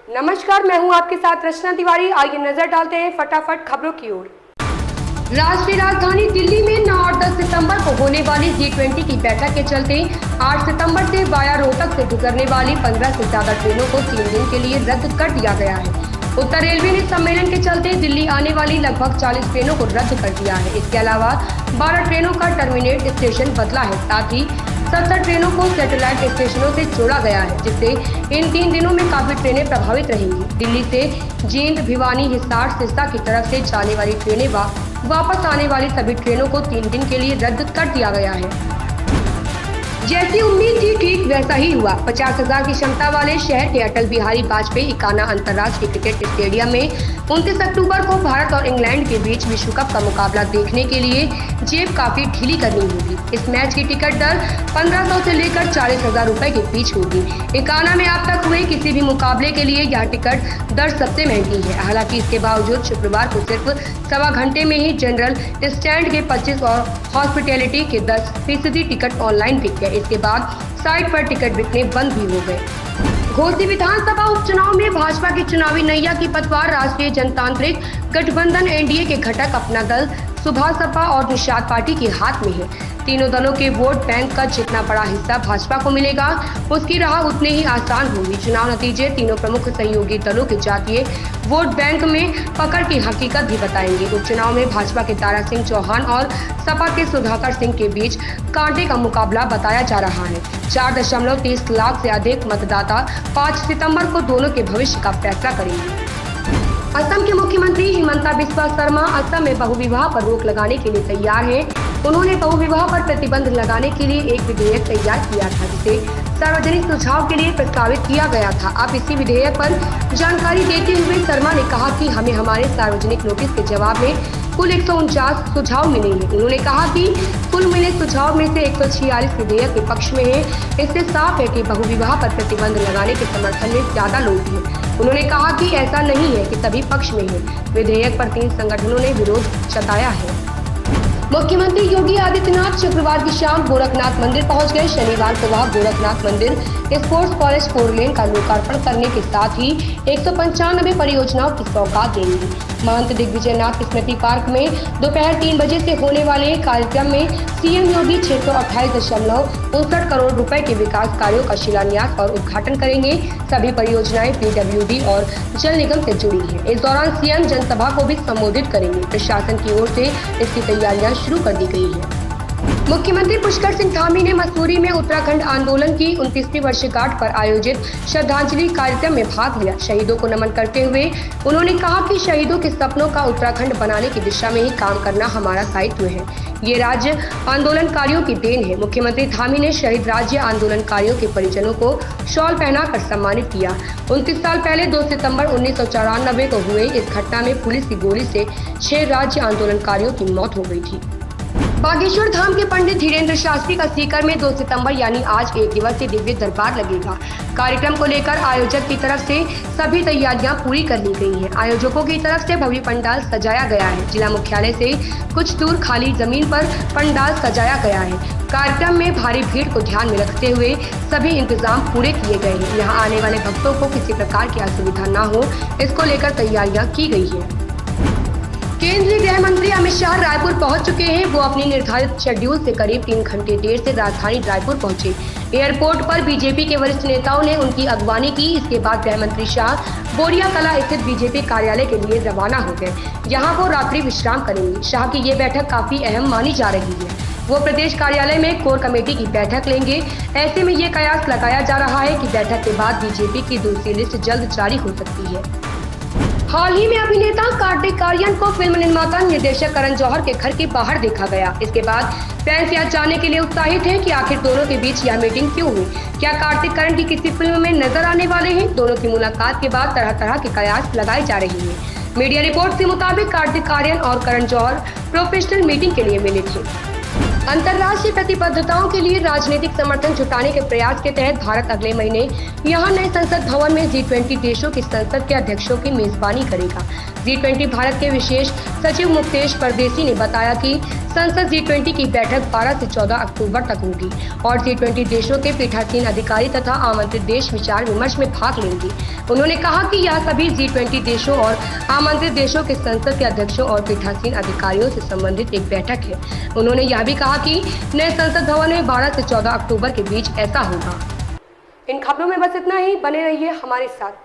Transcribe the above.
नमस्कार, मैं हूं आपके साथ रचना तिवारी। आइए नजर डालते हैं फटाफट खबरों की ओर। राष्ट्रीय राजधानी दिल्ली में 9 और 10 सितंबर को होने वाली G20 की बैठक के चलते 8 सितंबर से वाया रोहतक से गुजरने वाली 15 से ज्यादा ट्रेनों को 3 दिन के लिए रद्द कर दिया गया है। उत्तर रेलवे ने सम्मेलन के चलते दिल्ली आने वाली लगभग 40 ट्रेनों को रद्द कर दिया है। इसके अलावा 12 ट्रेनों का टर्मिनेट स्टेशन बदला है। साथ ही 70 ट्रेनों को सैटेलाइट स्टेशनों से जोड़ा गया है, जिससे इन 3 दिनों में काफी ट्रेनें प्रभावित रहेंगी। दिल्ली से जींद, भिवानी, हिसार, सिरसा की तरफ से जाने वाली ट्रेनें वापस आने वाली सभी ट्रेनों को 3 दिन के लिए रद्द कर दिया गया है। जैसी उम्मीद थी ठीक वैसा ही हुआ। 50,000 की क्षमता वाले शहर के अटल बिहारी वाजपेयी इकाना अंतर्राष्ट्रीय क्रिकेट स्टेडियम में 29 अक्टूबर को भारत और इंग्लैंड के बीच विश्व कप का मुकाबला देखने के लिए जेब काफी ढीली करनी होगी। इस मैच की टिकट दर 1500 से लेकर 40,000 रुपए के बीच होगी। इकाना में अब तक हुए किसी भी मुकाबले के लिए यह टिकट दर सबसे महंगी है। हालांकि इसके बावजूद शुक्रवार को सिर्फ सवा घंटे में ही जनरल स्टैंड के 25 और हॉस्पिटैलिटी के 10% टिकट ऑनलाइन बिक गए। इसके बाद साइट पर टिकट बिकने बंद भी हो गए। घोसी विधानसभा उपचुनाव में भाजपा की चुनावी नैया की पतवार राष्ट्रीय जनतांत्रिक गठबंधन एनडीए के घटक अपना दल, सुभाष सपा और निषाद पार्टी के हाथ में है। तीनों दलों के वोट बैंक का जितना बड़ा हिस्सा भाजपा को मिलेगा, उसकी राह उतनी ही आसान होगी। चुनाव नतीजे तीनों प्रमुख सहयोगी दलों के जातीय वोट बैंक में पकड़ की हकीकत भी बताएंगे। उपचुनाव में भाजपा के तारा सिंह चौहान और सपा के सुधाकर सिंह के बीच कांटे का मुकाबला बताया जा रहा है। 4.30 लाख से अधिक मतदाता 5 सितंबर को दोनों के भविष्य का फैसला करेंगे। असम के मुख्यमंत्री हिमंता बिस्वा शर्मा असम में बहुविवाह पर रोक लगाने के लिए तैयार हैं। उन्होंने बहुविवाह पर प्रतिबंध लगाने के लिए एक विधेयक तैयार किया था, जिसे सार्वजनिक सुझाव के लिए प्रस्तावित किया गया था। अब इसी विधेयक पर जानकारी देते हुए शर्मा ने कहा कि हमें हमारे सार्वजनिक नोटिस के जवाब में कुल 149 सुझाव मिले हैं। उन्होंने कहा कि कुल मिले सुझाव में से 146 विधेयक के पक्ष में है। इससे साफ है कि बहुविवाह पर प्रतिबंध लगाने के समर्थन में ज्यादा लोग हैं। उन्होंने कहा कि ऐसा नहीं है कि सभी पक्ष में है। विधेयक पर 3 संगठनों ने विरोध जताया है। मुख्यमंत्री योगी आदित्यनाथ शुक्रवार की शाम गोरखनाथ मंदिर पहुंच गए। शनिवार को वह गोरखनाथ मंदिर स्पोर्ट्स कॉलेज 4 लेन का लोकार्पण करने के साथ ही 195 परियोजनाओं की सौगात देंगे। महंत दिग्विजयनाथ स्मृति पार्क में दोपहर 3 बजे से होने वाले कार्यक्रम में सीएम योगी 628.59 करोड़ रुपए के विकास कार्यों का शिलान्यास और उद्घाटन करेंगे। सभी परियोजनाएं पीडब्ल्यूडी और जल निगम से जुड़ी है। इस दौरान सीएम जनसभा को भी संबोधित करेंगे। प्रशासन की ओर से इसकी तैयारियां शुरू कर दी गई है। मुख्यमंत्री पुष्कर सिंह धामी ने मसूरी में उत्तराखंड आंदोलन की 29वीं वर्षगांठ पर आयोजित श्रद्धांजलि कार्यक्रम में भाग लिया। शहीदों को नमन करते हुए उन्होंने कहा कि शहीदों के सपनों का उत्तराखंड बनाने की दिशा में ही काम करना हमारा दायित्व है। ये राज्य आंदोलनकारियों की देन है। मुख्यमंत्री धामी ने शहीद राज्य आंदोलनकारियों के परिजनों को शॉल पहनाकर सम्मानित किया। 29 साल पहले 2 सितंबर 1994 को हुए इस घटना में पुलिस की गोली से 6 राज्य आंदोलनकारियों की मौत हो गई थी। बागेश्वर धाम के पंडित धीरेन्द्र शास्त्री का सीकर में 2 सितंबर यानी आज 1 दिवसीय दिव्य दरबार लगेगा। कार्यक्रम को लेकर आयोजक की तरफ से सभी तैयारियां पूरी कर ली गई हैं। आयोजकों की तरफ से भव्य पंडाल सजाया गया है। जिला मुख्यालय से कुछ दूर खाली जमीन पर पंडाल सजाया गया है। कार्यक्रम में भारी भीड़ को ध्यान में रखते हुए सभी इंतजाम पूरे किए गए हैं। यहाँ आने वाले भक्तों को किसी प्रकार की असुविधा न हो, इसको लेकर तैयारियां की गई है। केंद्रीय गृह मंत्री अमित शाह रायपुर पहुंच चुके हैं। वो अपनी निर्धारित शेड्यूल से करीब 3 घंटे देर से राजधानी रायपुर पहुंचे। एयरपोर्ट पर बीजेपी के वरिष्ठ नेताओं ने उनकी अगवानी की। इसके बाद गृह मंत्री शाह बोरिया कला स्थित बीजेपी कार्यालय के लिए रवाना हो गए। यहाँ वो रात्रि विश्राम करेंगे। शाह की ये बैठक काफी अहम मानी जा रही है। वो प्रदेश कार्यालय में कोर कमेटी की बैठक लेंगे। ऐसे में ये कयास लगाया जा रहा है कि बैठक के बाद बीजेपी की दूसरी लिस्ट जल्द जारी हो सकती है। हाल ही में अभिनेता कार्तिक आर्यन को फिल्म निर्माता निर्देशक करण जौहर के घर के बाहर देखा गया। इसके बाद फैंस यह जानने के लिए उत्साहित हैं कि आखिर दोनों के बीच यह मीटिंग क्यों हुई। क्या कार्तिक करण की किसी फिल्म में नजर आने वाले हैं? दोनों की मुलाकात के बाद तरह तरह के कयास लगाए जा रहे हैं। मीडिया रिपोर्ट के मुताबिक कार्तिक आर्यन और करण जौहर प्रोफेशनल मीटिंग के लिए मिले थे। अंतर्राष्ट्रीय प्रतिबद्धताओं के लिए राजनीतिक समर्थन जुटाने के प्रयास के तहत भारत अगले महीने यहां नए संसद भवन में G20 देशों की संसद के अध्यक्षों की मेजबानी करेगा। G20 भारत के विशेष सचिव मुक्तेश परदेसी ने बताया कि संसद G20 की बैठक 12 से 14 अक्टूबर तक होगी और G20 देशों के पीठासीन अधिकारी तथा आमंत्रित देश विचार विमर्श में भाग लेंगे। उन्होंने कहा कि यह सभी G20 देशों और आमंत्रित देशों के संसद के अध्यक्षों और पीठासीन अधिकारियों से संबंधित एक बैठक है। उन्होंने यह भी कहा कि नए संसद भवन में 12 से 14 अक्टूबर के बीच ऐसा होगा। इन खबरों में बस इतना ही, बने रहिए हमारे साथ।